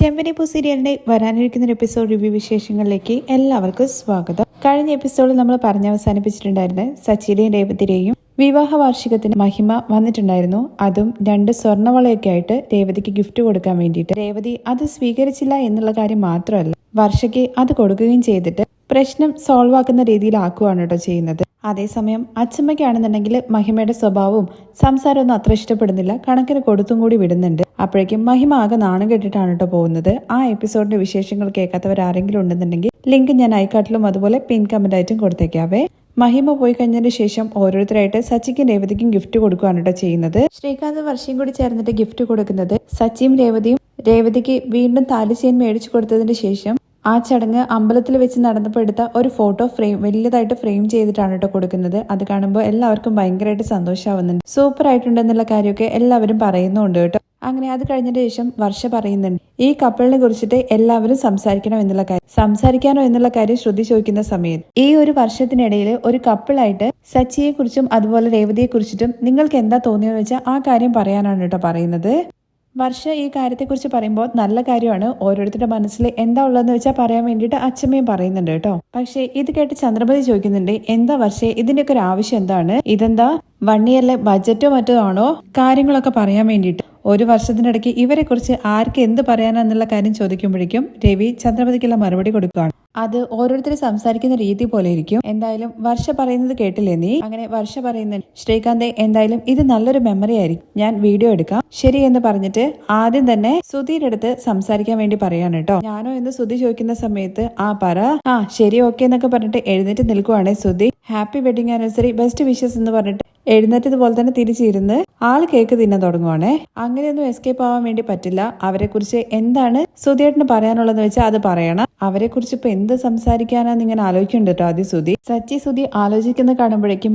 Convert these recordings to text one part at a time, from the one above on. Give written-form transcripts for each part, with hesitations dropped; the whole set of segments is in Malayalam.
ചെമ്പനിപ്പൂ സീരിയലിന്റെ വരാനിരിക്കുന്ന എപ്പിസോഡ് റിവ്യൂ വിശേഷങ്ങളിലേക്ക് എല്ലാവർക്കും സ്വാഗതം. കഴിഞ്ഞ എപ്പിസോഡിൽ നമ്മൾ അവസാനിപ്പിച്ചിട്ടുണ്ടായിരുന്നു സച്ചിയുടെയും രേവതിയുടെയും വിവാഹ വാർഷികത്തിന് മഹിമ വന്നിട്ടുണ്ടായിരുന്നു. അതും 2 സ്വർണ്ണവളയൊക്കെ ആയിട്ട് രേവതിക്ക് ഗിഫ്റ്റ് കൊടുക്കാൻ വേണ്ടിയിട്ട്. രേവതി അത് സ്വീകരിച്ചില്ല എന്നുള്ള കാര്യം മാത്രമല്ല, വർഷയ്ക്ക് അത് കൊടുക്കുകയും ചെയ്തിട്ട് പ്രശ്നം സോൾവ് ആക്കുന്ന രീതിയിലാക്കുകയാണ് കേട്ടോ ചെയ്യുന്നത്. അതേസമയം അച്ചമ്മയ്ക്കാണെന്നുണ്ടെങ്കിൽ മഹിമയുടെ സ്വഭാവവും സംസാരമൊന്നും അത്ര ഇഷ്ടപ്പെടുന്നില്ല, കണക്കിന് കൊടുത്തും കൂടി വിടുന്നുണ്ട്. അപ്പോഴേക്കും മഹിമ ആകെ നാണം കെട്ടിട്ടാണ് കേട്ടോ പോകുന്നത്. ആ എപ്പിസോഡിന്റെ വിശേഷങ്ങൾ കേൾക്കാത്തവർ ആരെങ്കിലും ഉണ്ടെന്നുണ്ടെങ്കിൽ ലിങ്ക് ഞാൻ ഐക്കാട്ടിലും അതുപോലെ പിൻ കമന്റ് ആയിട്ടും കൊടുത്തേക്കാവേ. മഹിമ പോയി കഴിഞ്ഞതിന് ശേഷം ഓരോരുത്തരായിട്ട് സച്ചിക്കും രേവതിക്കും ഗിഫ്റ്റ് കൊടുക്കുകയാണ് കേട്ടോ ചെയ്യുന്നത്. ശ്രീകാന്ത് വർഷയും കൂടി ചേർന്നിട്ട് ഗിഫ്റ്റ് കൊടുക്കുന്നത് സച്ചിയും രേവതിയും രേവതിക്ക് വീണ്ടും താലിച്ചെയിൻ മേടിച്ചു കൊടുത്തതിന് ശേഷം ആ ചടങ്ങ് അമ്പലത്തിൽ വെച്ച് നടന്നപ്പോൾ എടുത്ത ഒരു ഫോട്ടോ ഫ്രെയിം വലിയതായിട്ട് ഫ്രെയിം ചെയ്തിട്ടാണ് കേട്ടോ കൊടുക്കുന്നത്. അത് കാണുമ്പോൾ എല്ലാവർക്കും ഭയങ്കരമായിട്ട് സന്തോഷമാവുന്നുണ്ട്. സൂപ്പർ ആയിട്ടുണ്ടെന്നുള്ള കാര്യമൊക്കെ എല്ലാവരും പറയുന്നുണ്ട് കേട്ടോ. അങ്ങനെ അത് കഴിഞ്ഞതിന് ശേഷം വർഷ പറയുന്നുണ്ട് ഈ കപ്പിളിനെ കുറിച്ചിട്ട് എല്ലാവരും സംസാരിക്കാനോ എന്നുള്ള കാര്യം ശ്രുതി ചോദിക്കുന്ന സമയത്ത് ഈ ഒരു വർഷത്തിനിടയിൽ ഒരു കപ്പിളായിട്ട് സച്ചിയെ കുറിച്ചും അതുപോലെ രേവതിയെ കുറിച്ചിട്ടും നിങ്ങൾക്ക് എന്താ തോന്നിയെന്ന് വെച്ചാൽ ആ കാര്യം പറയാനാണ് കേട്ടോ പറയുന്നത്. വർഷ ഈ കാര്യത്തെക്കുറിച്ച് പറയുമ്പോൾ നല്ല കാര്യമാണ്. ഓരോരുത്തരുടെ മനസ്സിൽ എന്താ ഉള്ളതെന്ന് വെച്ചാൽ പറയാൻ വേണ്ടിയിട്ട് അച്ഛമ്മയും പറയുന്നുണ്ട് കേട്ടോ. പക്ഷെ ഇത് കേട്ട് ചന്ദ്രമതി ചോദിക്കുന്നുണ്ട്, എന്താ വർഷേ ഇതിന്റെയൊക്കെ ഒരു ആവശ്യം എന്താണ്? ഇതെന്താ 1 ഇയറിലെ ബഡ്ജറ്റോ മറ്റോ ആണോ കാര്യങ്ങളൊക്കെ പറയാൻ വേണ്ടിയിട്ട്? ഒരു വർഷത്തിനിടയ്ക്ക് ഇവരെ കുറിച്ച് ആർക്ക് എന്ത് പറയാനെന്നുള്ള കാര്യം ചോദിക്കുമ്പോഴേക്കും രവി ചന്ദ്രമതിക്കുള്ള മറുപടി കൊടുക്കുകയാണ്. അത് ഓരോരുത്തർ സംസാരിക്കുന്ന രീതി പോലെ ഇരിക്കും. എന്തായാലും വർഷ പറയുന്നത് കേട്ടില്ലേ നീ? അങ്ങനെ വർഷ പറയുന്നുണ്ട്, ശ്രീകാന്തെ എന്തായാലും ഇത് നല്ലൊരു മെമ്മറി ആയിരിക്കും, ഞാൻ വീഡിയോ എടുക്കാം ശരി എന്ന് പറഞ്ഞിട്ട് ആദ്യം തന്നെ സുധീരുടെ അടുത്ത് സംസാരിക്കാൻ വേണ്ടി പറയാണ് കേട്ടോ. ഞാനോ എന്ന് സുധി ചോദിക്കുന്ന സമയത്ത് പറ, ശരി ഓക്കെ എന്നൊക്കെ പറഞ്ഞിട്ട് എഴുന്നേറ്റ് നിൽക്കുവാണേ Sudhi. Happy wedding anniversary, best wishes എന്ന് പറഞ്ഞിട്ട് എഴുന്നേറ്റതുപോലെ തന്നെ തിരിച്ചിരുന്ന് ആള് കേക്ക് തിന്നാൻ തുടങ്ങുവാണേ. അങ്ങനെയൊന്നും എസ്കേപ്പ് ആവാൻ വേണ്ടി പറ്റില്ല. അവരെ കുറിച്ച് എന്താണ് സുധിയേട്ടന് പറയാനുള്ളതെന്ന് വെച്ചാൽ അത് പറയണം. അവരെ കുറിച്ച് ഇപ്പൊ എന്ത് സംസാരിക്കാനാന്ന് ഇങ്ങനെ ആലോചിക്കുന്നുണ്ട് കേട്ടോ ആദ്യം സുധി ആലോചിക്കുന്ന കാണുമ്പോഴേക്കും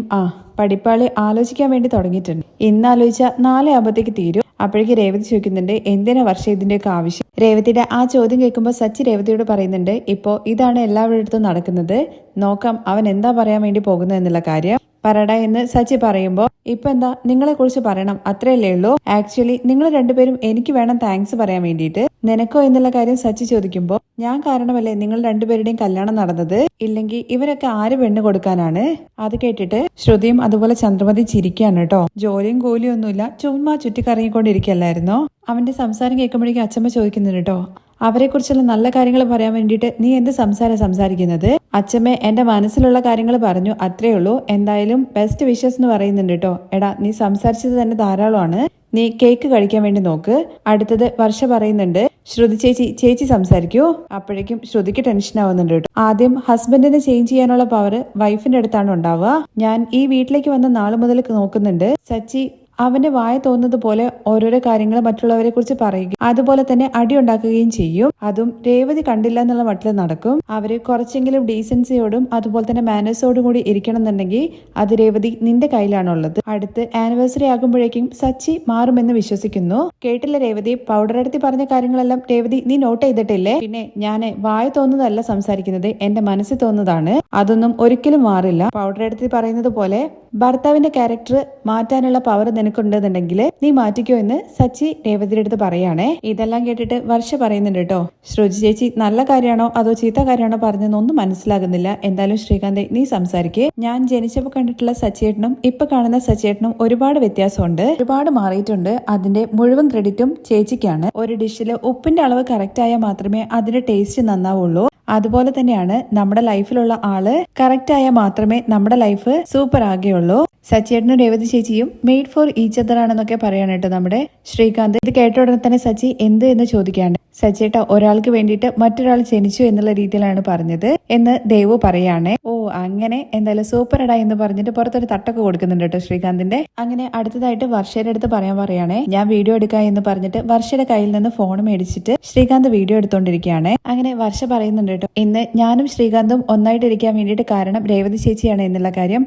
പഠിപ്പാളി ആലോചിക്കാൻ വേണ്ടി തുടങ്ങിയിട്ടുണ്ട്. ഇന്ന് ആലോചിച്ചാൽ നാളെ ആകുമ്പോഴത്തേക്ക് തീരും. അപ്പോഴേക്ക് രേവതി ചോദിക്കുന്നുണ്ട്, എന്തിനാ വർഷം ഇതിന്റെയൊക്കെ ആവശ്യം? രേവതിയുടെ ആ ചോദ്യം കേൾക്കുമ്പോൾ സച്ചി രേവതിയോട് പറയുന്നുണ്ട്, ഇപ്പോ ഇതാണ് എല്ലാവരുടെ അടുത്തും നടക്കുന്നത്, നോക്കാം അവൻ എന്താ പറയാൻ വേണ്ടി പോകുന്നത് എന്നുള്ള കാര്യം പറടാ എന്ന് സച്ചി പറയുമ്പോ ഇപ്പൊ എന്താ നിങ്ങളെ കുറിച്ച് പറയണം അത്രയല്ലേ ഉള്ളൂ? ആക്ച്വലി നിങ്ങൾ രണ്ടുപേരും എനിക്ക് വേണം താങ്ക്സ് പറയാൻ വേണ്ടിയിട്ട്, നിനക്കോ എന്നുള്ള കാര്യം സച്ചി ചോദിക്കുമ്പോ ഞാൻ കാരണമല്ലേ നിങ്ങൾ രണ്ടുപേരുടെയും കല്യാണം നടന്നത്, ഇല്ലെങ്കിൽ ഇവരൊക്കെ ആര് പെണ്ണ് കൊടുക്കാനാണ്? അത് കേട്ടിട്ട് ശ്രുതിയും അതുപോലെ ചന്ദ്രമതി ചിരിക്കാണ് കേട്ടോ. ജോലിയും കൂലിയും ഒന്നുമില്ല, ചുമ്മാ ചുറ്റിക്കറങ്ങിക്കൊണ്ടിരിക്കല്ലായിരുന്നോ? അവന്റെ സംസാരം കേൾക്കുമ്പോഴേക്കും അച്ഛമ്മ ചോദിക്കുന്നുണ്ട് കേട്ടോ, അവരെ കുറിച്ചുള്ള നല്ല കാര്യങ്ങൾ പറയാൻ വേണ്ടിയിട്ട് നീ എന്ത് സംസാരിക്കുന്നത്? അച്ഛമ്മ എന്റെ മനസ്സിലുള്ള കാര്യങ്ങൾ പറഞ്ഞു, അത്രേ ഉള്ളൂ. എന്തായാലും ബെസ്റ്റ് വിഷസ് എന്ന് പറയുന്നുണ്ട് കേട്ടോ. എടാ നീ സംസാരിച്ചത് തന്നെ ധാരാളമാണ്, നീ കേക്ക് കഴിക്കാൻ വേണ്ടി നോക്ക്. അടുത്തത് വർഷ പറയുന്നുണ്ട്, ശ്രുതി ചേച്ചി സംസാരിക്കൂ. അപ്പോഴേക്കും ശ്രുതിക്ക് ടെൻഷൻ ആവുന്നുണ്ട് കേട്ടോ. ആദ്യം ഹസ്ബൻഡിനെ ചേഞ്ച് ചെയ്യാനുള്ള പവർ വൈഫിന്റെ അടുത്താണ് ഉണ്ടാവുക. ഞാൻ ഈ വീട്ടിലേക്ക് വന്ന നാള് മുതൽ നോക്കുന്നുണ്ട് സച്ചി അവന്റെ വായ തോന്നുന്നത് പോലെ ഓരോരോ കാര്യങ്ങൾ മറ്റുള്ളവരെ കുറിച്ച് പറയുകയും അതുപോലെ തന്നെ അടി ഉണ്ടാക്കുകയും ചെയ്യും. അതും രേവതി കണ്ടില്ല എന്നുള്ള മട്ടിൽ നടക്കും. അവര് കുറച്ചെങ്കിലും ഡീസൻസിയോടും അതുപോലെ തന്നെ മാനേഴ്സോടും കൂടി ഇരിക്കണം എന്നുണ്ടെങ്കിൽ അത് രേവതി നിന്റെ കയ്യിലാണുള്ളത്. അടുത്ത് ആനിവേഴ്സറി ആകുമ്പോഴേക്കും സച്ചി മാറുമെന്ന് വിശ്വസിക്കുന്നു. കേട്ടില്ല രേവതി? പൗഡർ എടുത്തി പറഞ്ഞ കാര്യങ്ങളെല്ലാം രേവതി നീ നോട്ട് ചെയ്തിട്ടില്ലേ? പിന്നെ ഞാൻ വായ തോന്നുന്നതല്ല സംസാരിക്കുന്നത്, എന്റെ മനസ്സിൽ തോന്നുന്നതാണ്. അതൊന്നും ഒരിക്കലും മാറില്ല. പൗഡർ എടുത്തി പറയുന്നത് പോലെ ഭർത്താവിന്റെ ക്യാരക്ടർ മാറ്റാനുള്ള പവർ നിനക്കുണ്ടെന്നുണ്ടെങ്കിൽ നീ മാറ്റിക്കോ എന്ന് സച്ചി രേവതിയുടെ അടുത്ത് പറയാണേ. ഇതെല്ലാം കേട്ടിട്ട് വർഷ പറയുന്നുണ്ട് കേട്ടോ, ശ്രുതി ചേച്ചി നല്ല കാര്യമാണോ അതോ ചീത്ത കാര്യമാണോ പറഞ്ഞെന്നൊന്നും മനസ്സിലാകുന്നില്ല. എന്തായാലും ശ്രീകാന്ത് നീ സംസാരിക്കേ. ഞാൻ ജനിച്ചപ്പോൾ കണ്ടിട്ടുള്ള സച്ചേട്ടനും ഇപ്പൊ കാണുന്ന സച്ചേട്ടനും ഒരുപാട് വ്യത്യാസമുണ്ട്, ഒരുപാട് മാറിയിട്ടുണ്ട്. അതിന്റെ മുഴുവൻ ക്രെഡിറ്റും ചേച്ചിക്കാണ്. ഒരു ഡിഷില് ഉപ്പിന്റെ അളവ് കറക്റ്റ് ആയാൽ മാത്രമേ അതിന്റെ ടേസ്റ്റ് നന്നാവുള്ളൂ. അതുപോലെ തന്നെയാണ് നമ്മുടെ ലൈഫിലുള്ള ആള് കറക്റ്റ് ആയാൽ മാത്രമേ നമ്മുടെ ലൈഫ് സൂപ്പർ ആകുകയുള്ളൂ. സച്ചിയേട്ടനും രേവതി ചേച്ചിയും മെയ്ഡ് ഫോർ ഈച്ച് അതർ ആണെന്നൊക്കെ പറയാണ് കേട്ടോ നമ്മുടെ ശ്രീകാന്ത്. ഇത് കേട്ട ഉടനെ തന്നെ സച്ചി എന്ത് എന്ന് ചോദിക്കാണ്ട്, സച്ചിയേട്ട ഒരാൾക്ക് വേണ്ടിയിട്ട് മറ്റൊരാൾ ജനിച്ചു എന്നുള്ള രീതിയിലാണ് പറഞ്ഞത് എന്ന് ദേവു പറയാണേ. ഓ അങ്ങനെ, എന്തായാലും സൂപ്പർ എടാ എന്ന് പറഞ്ഞിട്ട് പുറത്തൊരു തട്ടൊക്കെ കൊടുക്കുന്നുണ്ട് കേട്ടോ ശ്രീകാന്തിന്റെ. അങ്ങനെ അടുത്തതായിട്ട് വർഷയുടെ അടുത്ത് പറയാണേ, ഞാൻ വീഡിയോ എടുക്കാം എന്ന് പറഞ്ഞിട്ട് വർഷയുടെ കയ്യിൽ നിന്ന് ഫോൺ മേടിച്ചിട്ട് ശ്രീകാന്ത് വീഡിയോ എടുത്തോണ്ടിരിക്കുകയാണ്. അങ്ങനെ വർഷ പറയുന്നുണ്ട് കേട്ടോ, ഇന്ന് ഞാനും ശ്രീകാന്തും ഒന്നായിട്ട് ഇരിക്കാൻ വേണ്ടിയിട്ട് കാരണം രേവതി ചേച്ചിയാണ് എന്നുള്ള കാര്യം.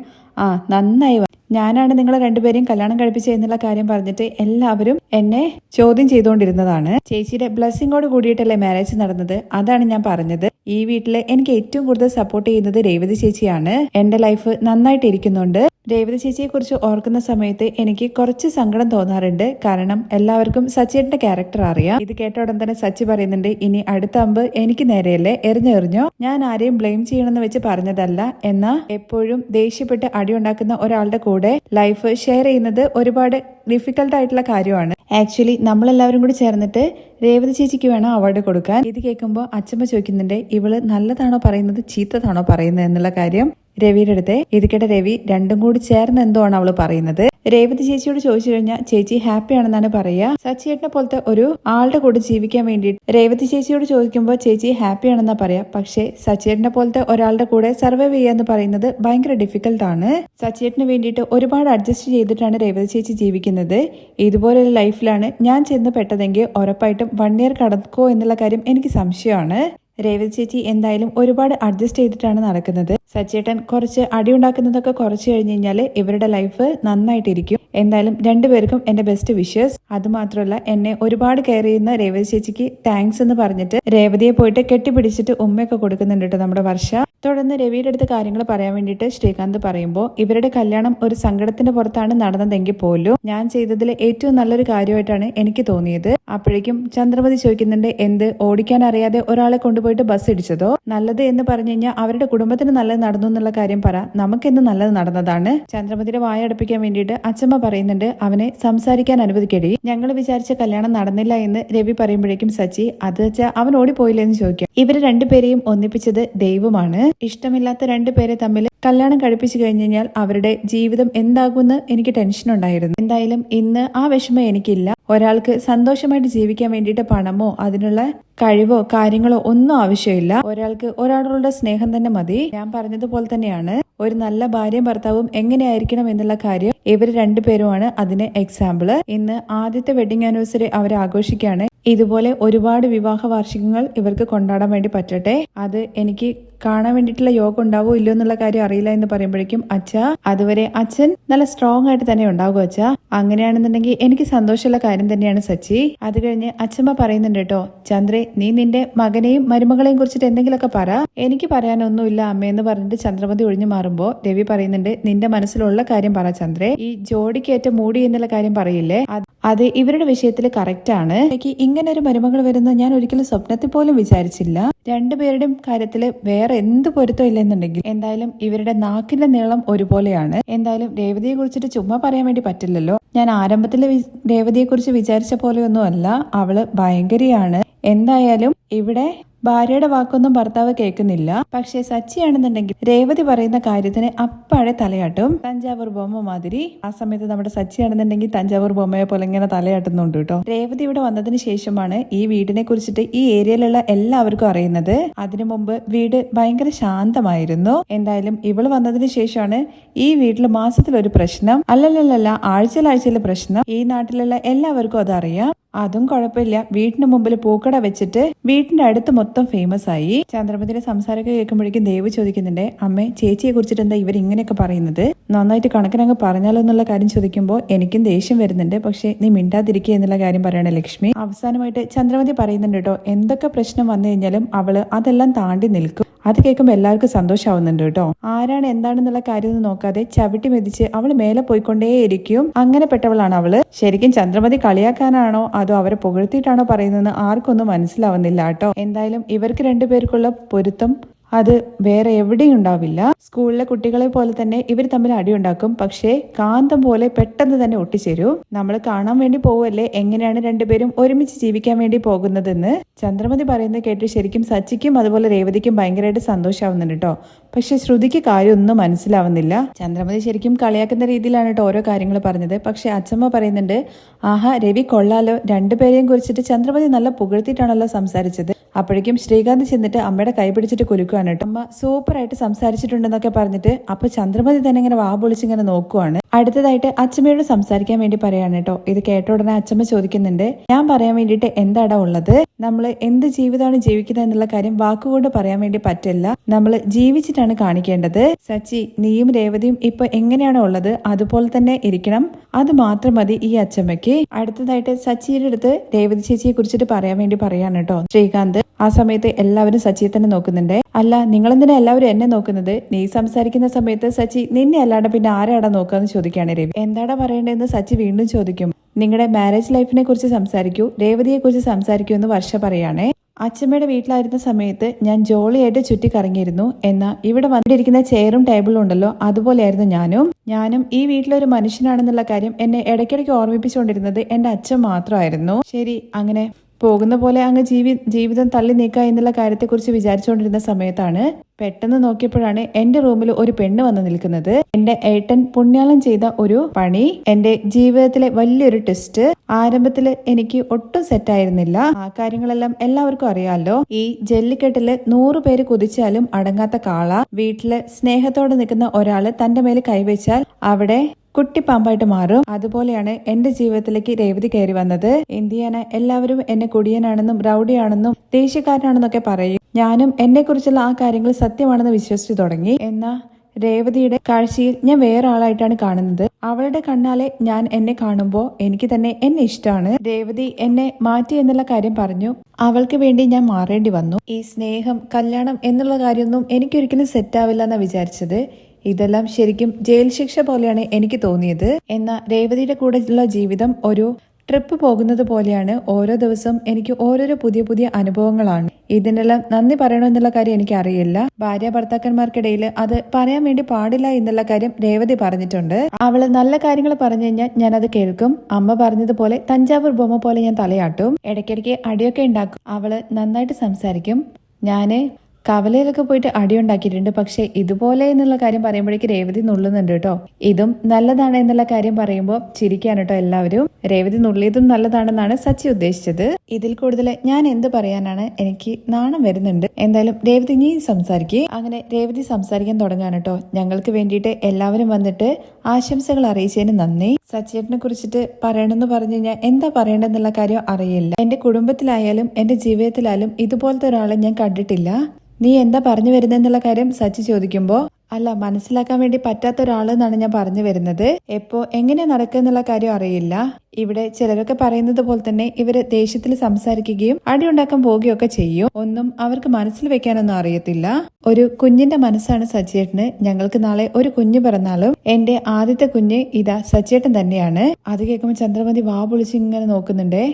നന്നായി, ഞാനാണ് നിങ്ങളെ രണ്ടുപേരെയും കല്യാണം കഴിപ്പിച്ചത് എന്നുള്ള കാര്യം പറഞ്ഞിട്ട് എല്ലാവരും എന്നെ ചോദ്യം ചെയ്തുകൊണ്ടിരുന്നതാണ്. ചേച്ചിയുടെ ബ്ലെസ്സിങ്ങോട് കൂടിയിട്ടല്ലേ മാരേജ് നടന്നത്, അതാണ് ഞാൻ പറഞ്ഞത്. ഈ വീട്ടില് എനിക്ക് ഏറ്റവും കൂടുതൽ സപ്പോർട്ട് ചെയ്യുന്നത് രേവതി ചേച്ചിയാണ്. എന്റെ ലൈഫ് നന്നായിട്ട് ഇരിക്കുന്നുണ്ട്. രേവതി ചേച്ചിയെ കുറിച്ച് ഓർക്കുന്ന സമയത്ത് എനിക്ക് കുറച്ച് സങ്കടം തോന്നാറുണ്ട്. കാരണം എല്ലാവർക്കും സച്ചിയുടെ ക്യാരക്ടർ അറിയാം. ഇത് കേട്ട ഉടൻ തന്നെ സച്ചി പറയുന്നുണ്ട്, ഇനി അടുത്ത അമ്പ് എനിക്ക് നേരെയല്ലേ, എറിഞ്ഞെറിഞ്ഞോ, ഞാൻ ആരെയും ബ്ലെയിം ചെയ്യണമെന്ന് വെച്ച് പറഞ്ഞതല്ല. എന്നാ എപ്പോഴും ദേഷ്യപ്പെട്ട് അടിയുണ്ടാക്കുന്ന ഒരാളുടെ കൂടെ ലൈഫ് ഷെയർ ചെയ്യുന്നത് ഒരുപാട് ഡിഫിക്കൽട്ട് ആയിട്ടുള്ള കാര്യമാണ്. ആക്ച്വലി നമ്മളെല്ലാവരും കൂടി ചേർന്നിട്ട് രേവതി ചേച്ചിക്ക് വേണം അവാർഡ് കൊടുക്കാൻ. ഇത് കേൾക്കുമ്പോൾ അച്ഛമ്മ ചോദിക്കുന്നുണ്ട്, ഇവള് നല്ലതാണോ പറയുന്നത് ചീത്തതാണോ പറയുന്നത് എന്നുള്ള കാര്യം രവിയുടെ അടുത്ത്. ഇത് കേട്ട രവി രണ്ടും കൂടി ചേർന്ന് എന്തോ ആണ് അവള് പറയുന്നത്. രേവതി ചേച്ചിയോട് ചോദിച്ചു കഴിഞ്ഞാൽ ചേച്ചി ഹാപ്പി ആണെന്നാണ് പറയുക. സച്ചിയേട്ടനെ പോലത്തെ ഒരു ആളുടെ കൂടെ ജീവിക്കാൻ വേണ്ടിയിട്ട് രേവതി ചേച്ചിയോട് ചോദിക്കുമ്പോൾ ചേച്ചി ഹാപ്പി ആണെന്നാ പറയാ. പക്ഷെ സച്ചിയേട്ടനെ പോലത്തെ ഒരാളുടെ കൂടെ സർവൈവ് ചെയ്യാന്ന് പറയുന്നത് ഭയങ്കര ഡിഫിക്കൽട്ടാണ്. സച്ചിയേട്ടന് വേണ്ടിയിട്ട് ഒരുപാട് അഡ്ജസ്റ്റ് ചെയ്തിട്ടാണ് രേവതി ചേച്ചി ജീവിക്കുന്നത്. ഇതുപോലൊരു ലൈഫിലാണ് ഞാൻ ചെന്ന് പെട്ടതെങ്കിൽ ഉറപ്പായിട്ടും 1 year കടക്കോ എന്നുള്ള കാര്യം എനിക്ക് സംശയമാണ്. രേവതി ചേച്ചി എന്തായാലും ഒരുപാട് അഡ്ജസ്റ്റ് ചെയ്തിട്ടാണ് നടക്കുന്നത്. സച്ചേട്ടൻ കുറച്ച് അടിയുണ്ടാക്കുന്നതൊക്കെ കുറച്ച് കഴിഞ്ഞ് കഴിഞ്ഞാൽ ഇവരുടെ ലൈഫ് നന്നായിട്ടിരിക്കും. എന്തായാലും രണ്ടുപേർക്കും എന്റെ ബെസ്റ്റ് വിഷസ്. അതുമാത്രമല്ല എന്നെ ഒരുപാട് കെയർ ചെയ്യുന്ന രേവതി ചേച്ചിക്ക് താങ്ക്സ് എന്ന് പറഞ്ഞിട്ട് രേവതിയെ പോയിട്ട് കെട്ടിപ്പിടിച്ചിട്ട് ഉമ്മയൊക്കെ കൊടുക്കുന്നുണ്ട് കേട്ടോ നമ്മുടെ വർഷ. തുടർന്ന് രവിയുടെ അടുത്ത് കാര്യങ്ങൾ പറയാൻ വേണ്ടിയിട്ട് ശ്രീകാന്ത് പറയുമ്പോൾ ഇവരുടെ കല്യാണം ഒരു സങ്കടത്തിന്റെ പുറത്താണ് നടന്നതെങ്കിൽ പോലും ഞാൻ ചെയ്തതിൽ ഏറ്റവും നല്ലൊരു കാര്യമായിട്ടാണ് എനിക്ക് തോന്നിയത്. അപ്പോഴേക്കും ചന്ദ്രമതി ചോദിക്കുന്നുണ്ട്, എന്ത് ഓടിക്കാൻ അറിയാതെ ഒരാളെ കൊണ്ടുപോയിട്ട് ബസ് ഇടിച്ചതോ? നല്ലത് എന്ന് പറഞ്ഞു കഴിഞ്ഞാൽ അവരുടെ കുടുംബത്തിന് നല്ലത് നടന്നു എന്നുള്ള കാര്യം പറ, നമുക്കെന്ന് നല്ലത് നടന്നതാണ്. ചന്ദ്രമതിയുടെ വായ അടുപ്പിക്കാൻ വേണ്ടിയിട്ട് അച്ഛമ്മ പറയുന്നുണ്ട്, അവനെ സംസാരിക്കാൻ അനുവദിക്കടി, ഞങ്ങൾ വിചാരിച്ച കല്യാണം നടന്നില്ല എന്ന് രവി പറയുമ്പോഴേക്കും സച്ചി, അത് വെച്ചാൽ അവൻ ഓടിപ്പോയില്ല എന്ന് ചോദിക്കാം. ഇവര് രണ്ടുപേരെയും ഒന്നിപ്പിച്ചത് ദൈവമാണ്. ഇഷ്ടമില്ലാത്ത രണ്ടുപേരെ തമ്മിൽ കല്യാണം കഴിപ്പിച്ചു കഴിഞ്ഞു കഴിഞ്ഞാൽ അവരുടെ ജീവിതം എന്താകുമെന്ന് എനിക്ക് ടെൻഷൻ ഉണ്ടായിരുന്നു. എന്തായാലും ഇന്ന് ആ വിഷമം എനിക്കില്ല. ഒരാൾക്ക് സന്തോഷമായിട്ട് ജീവിക്കാൻ വേണ്ടിയിട്ട് പണമോ അതിനുള്ള കഴിവോ കാര്യങ്ങളോ ഒന്നും ആവശ്യമില്ല. ഒരാൾക്ക് ഒരാളുടെ സ്നേഹം തന്നെ മതി. ഞാൻ പറഞ്ഞതുപോലെ തന്നെയാണ് ഒരു നല്ല ഭാര്യയും ഭർത്താവും എങ്ങനെയായിരിക്കണം എന്നുള്ള കാര്യം ഇവർ രണ്ടുപേരുമാണ് അതിന് എക്സാമ്പിള്. ഇന്ന് ആദ്യത്തെ വെഡിങ് ആനിവേഴ്സറി അവർ ആഘോഷിക്കുകയാണ്. ഇതുപോലെ ഒരുപാട് വിവാഹ വാർഷികങ്ങൾ ഇവർക്ക് കൊണ്ടാടാൻ വേണ്ടി പറ്റട്ടെ. അത് എനിക്ക് കാണാൻ വേണ്ടിയിട്ടുള്ള യോഗം ഉണ്ടാവോ ഇല്ലയോ എന്നുള്ള കാര്യം അറിയില്ല എന്ന് പറയുമ്പോഴേക്കും അച്ഛാ, അതുവരെ അച്ഛൻ നല്ല സ്ട്രോങ് ആയിട്ട് തന്നെ ഉണ്ടാകും അച്ഛാ. അങ്ങനെയാണെന്നുണ്ടെങ്കിൽ എനിക്ക് സന്തോഷമുള്ള കാര്യം തന്നെയാണ് സച്ചി. അത് കഴിഞ്ഞ് അച്ഛമ്മ പറയുന്നുണ്ട് കേട്ടോ, ചന്ദ്രേ നീ നിന്റെ മകനെയും മരുമകളെയും കുറിച്ചിട്ട് എന്തെങ്കിലുമൊക്കെ പറ. എനിക്ക് പറയാനൊന്നുമില്ല അമ്മയെന്ന് പറഞ്ഞിട്ട് ചന്ദ്രമതി ഒഴിഞ്ഞു മാറുമ്പോ രവി പറയുന്നുണ്ട്, നിന്റെ മനസ്സിലുള്ള കാര്യം പറ ചന്ദ്രേ. ഈ ജോഡിക്കേറ്റ മൂടി എന്നുള്ള കാര്യം പറയില്ലേ, അത് ഇവരുടെ വിഷയത്തിൽ കറക്റ്റ് ആണ്. എനിക്ക് ഇങ്ങനെ ഒരു മരുമകൾ വരുന്ന ഞാൻ ഒരിക്കലും സ്വപ്നത്തിൽ പോലും വിചാരിച്ചില്ല. രണ്ടുപേരുടെയും കാര്യത്തില് വേറെ എന്ത് പൊരുത്തം ഇല്ലെന്നുണ്ടെങ്കിൽ എന്തായാലും ഇവരുടെ നാക്കിന്റെ നീളം ഒരുപോലെയാണ്. എന്തായാലും രേവതിയെ കുറിച്ചിട്ട് ചുമ്മാ പറയാൻ വേണ്ടി പറ്റില്ലല്ലോ. ഞാൻ ആരംഭത്തിൽ രേവതിയെ കുറിച്ച് വിചാരിച്ച പോലെയൊന്നും അല്ല, അവള് ഭയങ്കരിയാണ്. എന്തായാലും ഇവിടെ ഭാര്യയുടെ വാക്കൊന്നും ഭർത്താവ് കേൾക്കുന്നില്ല. പക്ഷെ സച്ചിയാണെന്നുണ്ടെങ്കിൽ രേവതി പറയുന്ന കാര്യത്തിന് അപ്പാടെ തലയാട്ടും, തഞ്ചാവൂർ ബൊമ്മ മാതിരി. ആ സമയത്ത് നമ്മുടെ സച്ചിയാണെന്നുണ്ടെങ്കിൽ തഞ്ചാവൂർ ബൊമ്മയെ പോലെ ഇങ്ങനെ തലയാട്ടുന്നുണ്ട് കേട്ടോ. രേവതി ഇവിടെ വന്നതിന് ശേഷമാണ് ഈ വീടിനെ കുറിച്ചിട്ട് ഈ ഏരിയയിലുള്ള എല്ലാവർക്കും അറിയുന്നത്. അതിനു മുമ്പ് വീട് ഭയങ്കര ശാന്തമായിരുന്നു. എന്തായാലും ഇവള് വന്നതിന് ശേഷമാണ് ഈ വീട്ടിൽ മാസത്തിലൊരു പ്രശ്നം, അല്ലല്ലല്ല ആഴ്ചയിലാഴ്ചയിലെ പ്രശ്നം. ഈ നാട്ടിലുള്ള എല്ലാവർക്കും അതറിയാം. അതും കുഴപ്പമില്ല, വീടിന് മുമ്പിൽ പൂക്കട വെച്ചിട്ട് വീടിന്റെ അടുത്ത് മൊത്തം ഫേമസ് ആയി. ചന്ദ്രമതിയുടെ സംസാരമൊക്കെ കേൾക്കുമ്പോഴേക്കും ദേവ് ചോദിക്കുന്നുണ്ട്, അമ്മേ ചേച്ചിയെ കുറിച്ചിട്ട് എന്താ ഇവർ ഇങ്ങനെയൊക്കെ പറയുന്നത്, നന്നായിട്ട് കണക്കിനങ്ങ് പറഞ്ഞാലോ എന്നുള്ള കാര്യം ചോദിക്കുമ്പോൾ എനിക്കും ദേഷ്യം വരുന്നുണ്ട്. പക്ഷെ നീ മിണ്ടാതിരിക്കുക എന്നുള്ള കാര്യം പറയണ ലക്ഷ്മി. അവസാനമായിട്ട് ചന്ദ്രമതി പറയുന്നുണ്ട് കേട്ടോ, എന്തൊക്കെ പ്രശ്നം വന്നു കഴിഞ്ഞാലും അവള് അതെല്ലാം താണ്ടി നിൽക്കും. അത് കേൾക്കുമ്പോൾ എല്ലാവർക്കും സന്തോഷമാവുന്നുണ്ട് കേട്ടോ. ആരാണ് എന്താണെന്നുള്ള കാര്യം നോക്കാതെ ചവിട്ടി മെതിച്ച് അവള് മേലെ പോയിക്കൊണ്ടേയിരിക്കും. അങ്ങനെ പെട്ടവളാണ് അവള്. ശരിക്കും ചന്ദ്രമതി കളിയാക്കാനാണോ അതോ അവരെ പുകഴ്ത്തിയിട്ടാണോ പറയുന്നതെന്ന് ആർക്കൊന്നും മനസ്സിലാവുന്നില്ല കേട്ടോ. എന്തായാലും ഇവർക്ക് രണ്ടുപേർക്കുള്ള പൊരുത്തം അത് വേറെ എവിടെയും ഉണ്ടാവില്ല. സ്കൂളിലെ കുട്ടികളെ പോലെ തന്നെ ഇവർ തമ്മിൽ അടിയുണ്ടാക്കും. പക്ഷേ കാന്തം പോലെ പെട്ടെന്ന് തന്നെ ഒട്ടിച്ചേരും. നമ്മൾ കാണാൻ വേണ്ടി പോവല്ലേ എങ്ങനെയാണ് രണ്ടുപേരും ഒരുമിച്ച് ജീവിക്കാൻ വേണ്ടി പോകുന്നതെന്ന്. ചന്ദ്രമതി പറയുന്നത് കേട്ട് ശരിക്കും സച്ചിക്കും അതുപോലെ രേവതിക്കും ഭയങ്കരമായിട്ട് സന്തോഷമാവുന്നുണ്ട് കേട്ടോ. പക്ഷെ ശ്രുതിക്ക് കാര്യമൊന്നും മനസ്സിലാവുന്നില്ല. ചന്ദ്രമതി ശരിക്കും കളിയാക്കുന്ന രീതിയിലാണ് കേട്ടോ ഓരോ കാര്യങ്ങൾ പറഞ്ഞത്. പക്ഷെ അച്ഛമ്മ പറയുന്നുണ്ട്, ആഹാ രവി കൊള്ളാലോ, രണ്ടുപേരെയും കുറിച്ചിട്ട് ചന്ദ്രമതി നല്ല പുകഴ്ത്തിയിട്ടാണല്ലോ സംസാരിച്ചത്. അപ്പോഴേക്കും ശ്രീകാന്ത് ചെന്നിട്ട് അമ്മയുടെ കൈ പിടിച്ചിട്ട് കുലുക്കുകയാണ് കേട്ടോ. അമ്മ സൂപ്പറായിട്ട് സംസാരിച്ചിട്ടുണ്ടെന്നൊക്കെ പറഞ്ഞിട്ട് അപ്പൊ ചന്ദ്രമതി തന്നെ ഇങ്ങനെ വാ പൊളിച്ചിങ്ങനെ നോക്കുവാണ്. അടുത്തതായിട്ട് അച്ഛമ്മയോട് സംസാരിക്കാൻ വേണ്ടി പറയാണ് കേട്ടോ. ഇത് കേട്ട ഉടനെ അച്ഛമ്മ ചോദിക്കുന്നുണ്ട്, ഞാൻ പറയാൻ വേണ്ടിയിട്ട് എന്താടാ ഉള്ളത്, നമ്മൾ എന്ത് ജീവിതമാണ് ജീവിക്കുന്നത് എന്നുള്ള കാര്യം വാക്കുകൊണ്ട് പറയാൻ വേണ്ടി പറ്റില്ല, നമ്മൾ ജീവിച്ചിട്ടാണ് കാണിക്കേണ്ടത്. സച്ചി നീയും രേവതിയും ഇപ്പൊ എങ്ങനെയാണോ ഉള്ളത് അതുപോലെ തന്നെ ഇരിക്കണം, അത് മാത്രം മതി ഈ അച്ഛമ്മയ്ക്ക്. അടുത്തതായിട്ട് സച്ചിയുടെ അടുത്ത് രേവതി ചേച്ചിയെ കുറിച്ചിട്ട് പറയാൻ വേണ്ടി പറയാണ് കേട്ടോ ശ്രീകാന്ത്. ആ സമയത്ത് എല്ലാവരും സച്ചിയെ തന്നെ നോക്കുന്നുണ്ട്. അല്ല, നിങ്ങളെന്തിനാ എല്ലാവരും എന്നെ നോക്കുന്നത്? നീ സംസാരിക്കുന്ന സമയത്ത് സച്ചി നിന്നെ അല്ലാണ്ട് പിന്നെ ആരാടാ നോക്കാന്ന് ചോദിക്കുകയാണ് രവി. എന്താടാ പറയേണ്ടതെന്ന് സച്ചി വീണ്ടും ചോദിക്കും. നിങ്ങളുടെ മാരേജ് ലൈഫിനെ കുറിച്ച് സംസാരിക്കൂ, രേവതിയെ കുറിച്ച് സംസാരിക്കൂ എന്ന് വർഷ പറയാണേ. അച്ഛമ്മയുടെ വീട്ടിലായിരുന്ന സമയത്ത് ഞാൻ ജോളിയായിട്ട് ചുറ്റിക്കറങ്ങിയിരുന്നു. എന്നാൽ ഇവിടെ വന്നിരിക്കുന്ന ചെയറും ടേബിളും ഉണ്ടല്ലോ, അതുപോലെയായിരുന്നു ഞാനും ഈ വീട്ടിലൊരു മനുഷ്യനാണെന്നുള്ള കാര്യം എന്നെ ഇടയ്ക്കിടയ്ക്ക് ഓർമ്മിപ്പിച്ചുകൊണ്ടിരുന്നത് എന്റെ അച്ഛൻ മാത്രമായിരുന്നു. ശരി, അങ്ങനെ പോകുന്ന പോലെ അങ്ങ് ജീവിതം തള്ളി നീക്കുക എന്നുള്ള കാര്യത്തെക്കുറിച്ച് വിചാരിച്ചുകൊണ്ടിരുന്ന സമയത്താണ് പെട്ടെന്ന് നോക്കിയപ്പോഴാണ് എന്റെ റൂമിൽ ഒരു പെണ്ണ് വന്ന് നിൽക്കുന്നത്. എന്റെ ഏട്ടൻ പുണ്യാളം ചെയ്ത ഒരു പണി, എന്റെ ജീവിതത്തിലെ വലിയൊരു ടെസ്റ്റ്. ആരംഭത്തില് എനിക്ക് ഒട്ടും സെറ്റായിരുന്നില്ല. ആ കാര്യങ്ങളെല്ലാം എല്ലാവർക്കും അറിയാലോ. ഈ ജല്ലിക്കെട്ടില് 100 പേര് കുതിച്ചാലും അടങ്ങാത്ത കാള. വീട്ടില് സ്നേഹത്തോടെ നിൽക്കുന്ന ഒരാള് തന്റെ മേല് കൈവച്ചാൽ അവിടെ കുട്ടിപ്പാമ്പായിട്ട് മാറും. അതുപോലെയാണ് എന്റെ ജീവിതത്തിലേക്ക് രേവതി കയറി വന്നത്. എന്ത് ചെയ്യാന്, എല്ലാവരും എന്നെ കുടിയനാണെന്നും റൗഡിയാണെന്നും ദേഷ്യക്കാരനാണെന്നൊക്കെ പറയും. ഞാനും എന്നെ കുറിച്ചുള്ള ആ കാര്യങ്ങൾ സത്യമാണെന്ന് വിശ്വസിച്ചു തുടങ്ങി. എന്നാ രേവതിയുടെ കാഴ്ചയിൽ ഞാൻ വേറെ ആളായിട്ടാണ് കാണുന്നത്. അവളുടെ കണ്ണാലെ ഞാൻ എന്നെ കാണുമ്പോ എനിക്ക് തന്നെ എന്നെ ഇഷ്ടമാണ്. രേവതി എന്നെ മാറ്റി എന്നുള്ള കാര്യം പറഞ്ഞു. അവൾക്ക് വേണ്ടി ഞാൻ മാറേണ്ടി വന്നു. ഈ സ്നേഹം, കല്യാണം എന്നുള്ള കാര്യമൊന്നും എനിക്കൊരിക്കലും സെറ്റാവില്ല എന്നാ വിചാരിച്ചത്. ഇതെല്ലാം ശരിക്കും ജയിൽ ശിക്ഷ പോലെയാണ് എനിക്ക് തോന്നിയത്. എന്നാൽ രേവതിയുടെ കൂടെയുള്ള ജീവിതം ഒരു ട്രിപ്പ് പോകുന്നത് പോലെയാണ്. ഓരോ ദിവസവും എനിക്ക് ഓരോരോ പുതിയ പുതിയ അനുഭവങ്ങളാണ്. ഇതിനെല്ലാം നന്ദി പറയണമെന്നുള്ള കാര്യം എനിക്ക് അറിയില്ല. ഭാര്യ ഭർത്താക്കന്മാർക്കിടയിൽ അത് പറയാൻ വേണ്ടി പാടില്ല എന്നുള്ള കാര്യം രേവതി പറഞ്ഞിട്ടുണ്ട്. അവള് നല്ല കാര്യങ്ങൾ പറഞ്ഞു കഴിഞ്ഞാൽ ഞാൻ അത് കേൾക്കും. അമ്മ പറഞ്ഞതുപോലെ തഞ്ചാവൂർ ബൊമ്മ പോലെ ഞാൻ തലയാട്ടും. ഇടയ്ക്കിടയ്ക്ക് അടിയൊക്കെ ഉണ്ടാക്കും. അവള് നന്നായിട്ട് സംസാരിക്കും. ഞാന് കവലയിലൊക്കെ പോയിട്ട് അടിയുണ്ടാക്കിയിട്ടുണ്ട്. പക്ഷെ ഇതുപോലെ എന്നുള്ള കാര്യം പറയുമ്പോഴേക്ക് രേവതി നുള്ളുന്നുണ്ട് കേട്ടോ. ഇതും നല്ലതാണ് എന്നുള്ള കാര്യം പറയുമ്പോൾ ചിരിക്കാണ് കേട്ടോ എല്ലാവരും. രേവതി നുള്ളിയതും നല്ലതാണെന്നാണ് സച്ചി ഉദ്ദേശിച്ചത്. ഇതിൽ കൂടുതൽ ഞാൻ എന്ത് പറയാനാണ്, എനിക്ക് നാണം വരുന്നുണ്ട്. എന്തായാലും രേവതി നീ സംസാരിക്കേ. അങ്ങനെ രേവതി സംസാരിക്കാൻ തുടങ്ങാൻ കേട്ടോ. ഞങ്ങൾക്ക് വേണ്ടിയിട്ട് എല്ലാവരും വന്നിട്ട് ആശംസകൾ അറിയിച്ചതിന് നന്ദി. സച്ചിയേട്ടനെ കുറിച്ചിട്ട് പറയണമെന്ന് പറഞ്ഞു കഴിഞ്ഞാൽ എന്താ പറയേണ്ടതെന്നുള്ള കാര്യം അറിയില്ല. എന്റെ കുടുംബത്തിലായാലും എന്റെ ജീവിതത്തിലായാലും ഇതുപോലത്തെ ഒരാളെ ഞാൻ കണ്ടിട്ടില്ല. നീ എന്താ പറഞ്ഞു വരുന്നെന്നുള്ള കാര്യം സച്ചി ചോദിക്കുമ്പോ, അല്ല, മനസ്സിലാക്കാൻ വേണ്ടി പറ്റാത്ത ഒരാളെന്നാണ് ഞാൻ പറഞ്ഞു വരുന്നത്. എപ്പോ എങ്ങനെ നടക്കുക എന്നുള്ള കാര്യം അറിയില്ല. ഇവിടെ ചിലരൊക്കെ പറയുന്നത് പോലെ തന്നെ ഇവര് ദേഷ്യത്തിൽ സംസാരിക്കുകയും അടിയുണ്ടാക്കാൻ പോവുകയൊക്കെ ചെയ്യും. ഒന്നും അവർക്ക് മനസ്സിൽ വെക്കാനൊന്നും അറിയത്തില്ല. ഒരു കുഞ്ഞിന്റെ മനസ്സാണ് സച്ചിയേട്ടന്. ഞങ്ങൾക്ക് നാളെ ഒരു കുഞ്ഞ് പിറന്നാലും എന്റെ ആദ്യത്തെ കുഞ്ഞ് ഇതാ സച്ചിയേട്ടൻ തന്നെയാണ്. അത് കേൾക്കുമ്പോൾ ചന്ദ്രമതി വാ പൊളിച്ച് ഇങ്ങനെ നോക്കുന്നുണ്ടേ.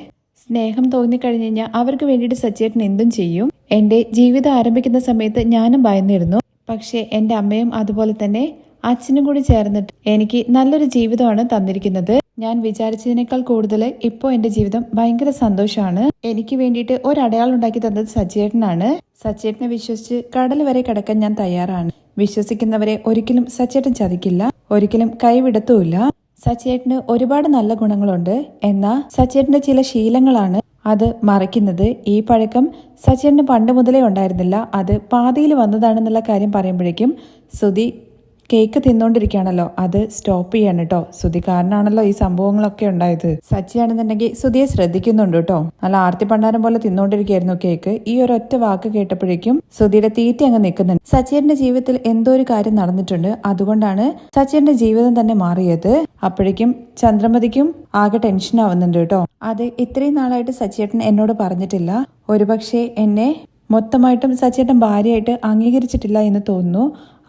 സ്നേഹം തോന്നിക്കഴിഞ്ഞു കഴിഞ്ഞാൽ അവർക്ക് വേണ്ടിയിട്ട് സച്ചിയേട്ടൻ എന്തും ചെയ്യും. എന്റെ ജീവിതം ആരംഭിക്കുന്ന സമയത്ത് ഞാനും ഭയന്നിരുന്നു. പക്ഷെ എന്റെ അമ്മയും അതുപോലെ തന്നെ അച്ഛനും കൂടി ചേർന്നിട്ട് എനിക്ക് നല്ലൊരു ജീവിതമാണ് തന്നിരിക്കുന്നത്. ഞാൻ വിചാരിച്ചതിനേക്കാൾ കൂടുതൽ ഇപ്പോൾ എന്റെ ജീവിതം ഭയങ്കര സന്തോഷമാണ്. എനിക്ക് വേണ്ടിയിട്ട് ഒരു അടയാളം ഉണ്ടാക്കി തന്നത് സച്ചിയേട്ടനാണ്. സച്ചിയേട്ടനെ വിശ്വസിച്ച് കടൽ വരെ കിടക്കാൻ ഞാൻ തയ്യാറാണ്. വിശ്വസിക്കുന്നവരെ ഒരിക്കലും സച്ചിയേട്ടൻ ചതിക്കില്ല, ഒരിക്കലും കൈവിടത്തുമില്ല. സച്ചിയേട്ടന് ഒരുപാട് നല്ല ഗുണങ്ങളുണ്ട്. എന്നാൽ സച്ചിയേട്ടന്റെ ചില ശീലങ്ങളാണ് അത് മറയ്ക്കുന്നത്. ഈ പഴക്കം സച്ചിയേട്ടന് പണ്ട് മുതലേ ഉണ്ടായിരുന്നില്ല. അത് പാതിയിൽ വന്നതാണെന്നുള്ള കാര്യം പറയുമ്പോഴേക്കും സുധി കേക്ക് തിന്നോണ്ടിരിക്കുകയാണല്ലോ, അത് സ്റ്റോപ്പ് ചെയ്യാണ് കേട്ടോ. സുധി കാരനാണല്ലോ ഈ സംഭവങ്ങളൊക്കെ ഉണ്ടായത്. സച്ചിയാണെന്നുണ്ടെങ്കിൽ സുധിയെ ശ്രദ്ധിക്കുന്നുണ്ട് കേട്ടോ. നല്ല ആർത്തി പണ്ടാരം പോലെ തിന്നോണ്ടിരിക്കുകയായിരുന്നു കേക്ക്. ഈ ഒരു ഒറ്റ വാക്ക് കേട്ടപ്പോഴേക്കും സുധിയുടെ തീറ്റ അങ്ങ് നിൽക്കുന്നുണ്ട്. സച്ചിയുടെ ജീവിതത്തിൽ എന്തോ ഒരു കാര്യം നടന്നിട്ടുണ്ട്. അതുകൊണ്ടാണ് സച്ചിയുടെ ജീവിതം തന്നെ മാറിയത്. അപ്പോഴേക്കും ചന്ദ്രമതിക്കും ആകെ ടെൻഷൻ ആവുന്നുണ്ട് കേട്ടോ. അത് ഇത്രയും നാളായിട്ട് സച്ചിയേട്ടൻ എന്നോട് പറഞ്ഞിട്ടില്ല. ഒരുപക്ഷെ എന്നെ മൊത്തമായിട്ടും സച്ചിയേട്ടൻ ഭാര്യയായിട്ട് അംഗീകരിച്ചിട്ടില്ല എന്ന് തോന്നുന്നു.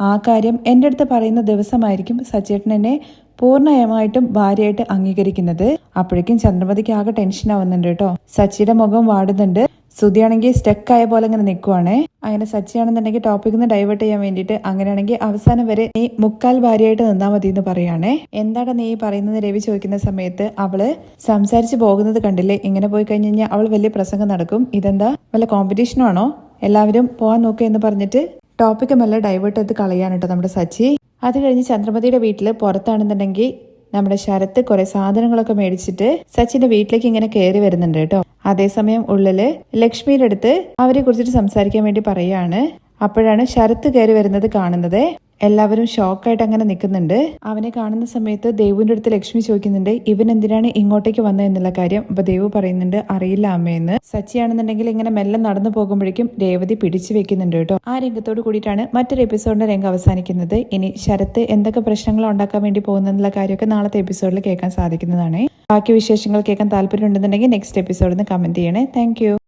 ആ കാര്യം എൻ്റെ അടുത്ത് പറയുന്ന ദിവസമായിരിക്കും സച്ചിയേട്ടൻ എന്നെ പൂർണ്ണമായിട്ടും ഭാര്യയായിട്ട് അംഗീകരിക്കുന്നത്. അപ്പോഴേക്കും ചന്ദ്രമതിക്ക് ആകെ ടെൻഷൻ ആവുന്നുണ്ട് കേട്ടോ. സച്ചിയുടെ മുഖം വാടുന്നുണ്ട്. സുധിയാണെങ്കിൽ സ്റ്റക്കായ പോലെ ഇങ്ങനെ നിൽക്കുവാണേ. അങ്ങനെ സച്ചിയാണെന്നുണ്ടെങ്കിൽ ടോപ്പിക്കിൽ നിന്ന് ഡൈവേർട്ട് ചെയ്യാൻ വേണ്ടിയിട്ട് അങ്ങനെയാണെങ്കിൽ അവസാനം വരെ നീ മുക്കാൽ ഭാര്യയായിട്ട് നിന്നാ മതി എന്ന് പറയാണേ. എന്താണ് നീ പറയുന്നത് രവി ചോദിക്കുന്ന സമയത്ത് അവള് സംസാരിച്ച് പോകുന്നത് കണ്ടില്ലേ, ഇങ്ങനെ പോയി കഴിഞ്ഞ് കഴിഞ്ഞാൽ അവൾ വലിയ പ്രസംഗം നടക്കും. ഇതെന്താ വല്ല കോമ്പറ്റീഷനും ആണോ, എല്ലാവരും പോവാൻ നോക്കുക എന്ന് പറഞ്ഞിട്ട് ടോപ്പിക്ക് മെല്ലെ ഡൈവേർട്ട് ചെയ്ത് കളയാനിട്ടോ നമ്മുടെ സച്ചി. അത് കഴിഞ്ഞ് ചന്ദ്രമതിയുടെ വീട്ടിൽ പുറത്താണെന്നുണ്ടെങ്കിൽ നമ്മുടെ ശരത്ത് കുറെ സാധനങ്ങളൊക്കെ മേടിച്ചിട്ട് സച്ചിന്റെ വീട്ടിലേക്ക് ഇങ്ങനെ കയറി വരുന്നുണ്ട് കേട്ടോ. അതേസമയം ഉള്ളില് ലക്ഷ്മിയുടെ അടുത്ത് അവരെ കുറിച്ചിട്ട് സംസാരിക്കാൻ വേണ്ടി പറയാണ്. അപ്പോഴാണ് ശരത്ത് കയറി വരുന്നത് കാണുന്നത്. എല്ലാവരും ഷോക്കായിട്ട് അങ്ങനെ നിൽക്കുന്നുണ്ട്. അവനെ കാണുന്ന സമയത്ത് ദേവുവിന്റെ അടുത്ത് ലക്ഷ്മി ചോദിക്കുന്നുണ്ട്, ഇവൻ എന്തിനാണ് ഇങ്ങോട്ടേക്ക് വന്നത് എന്നുള്ള കാര്യം. അപ്പൊ ദേവു പറയുന്നുണ്ട്, അറിയില്ല അമ്മയെന്ന്. സച്ചിയാണെന്നുണ്ടെങ്കിൽ ഇങ്ങനെ മെല്ലെ നടന്നു പോകുമ്പോഴേക്കും രേവതി പിടിച്ചു വെക്കുന്നുണ്ട് കേട്ടോ. ആ രംഗത്തോട് കൂടിയിട്ടാണ് മറ്റൊരു എപ്പിസോഡിന്റെ രംഗം അവസാനിക്കുന്നത്. ഇനി ശരത്ത് എന്തൊക്കെ പ്രശ്നങ്ങൾ ഉണ്ടാക്കാൻ വേണ്ടി പോകുന്നുള്ള കാര്യമൊക്കെ നാളത്തെ എപ്പിസോഡിൽ കേൾക്കാൻ സാധിക്കുന്നതാണ്. ബാക്കി വിശേഷങ്ങൾ കേൾക്കാൻ താല്പര്യം ഉണ്ടെന്നുണ്ടെങ്കിൽ നെക്സ്റ്റ് എപ്പിസോഡിൽ നിന്ന് കമന്റ് ചെയ്യണേ. താങ്ക്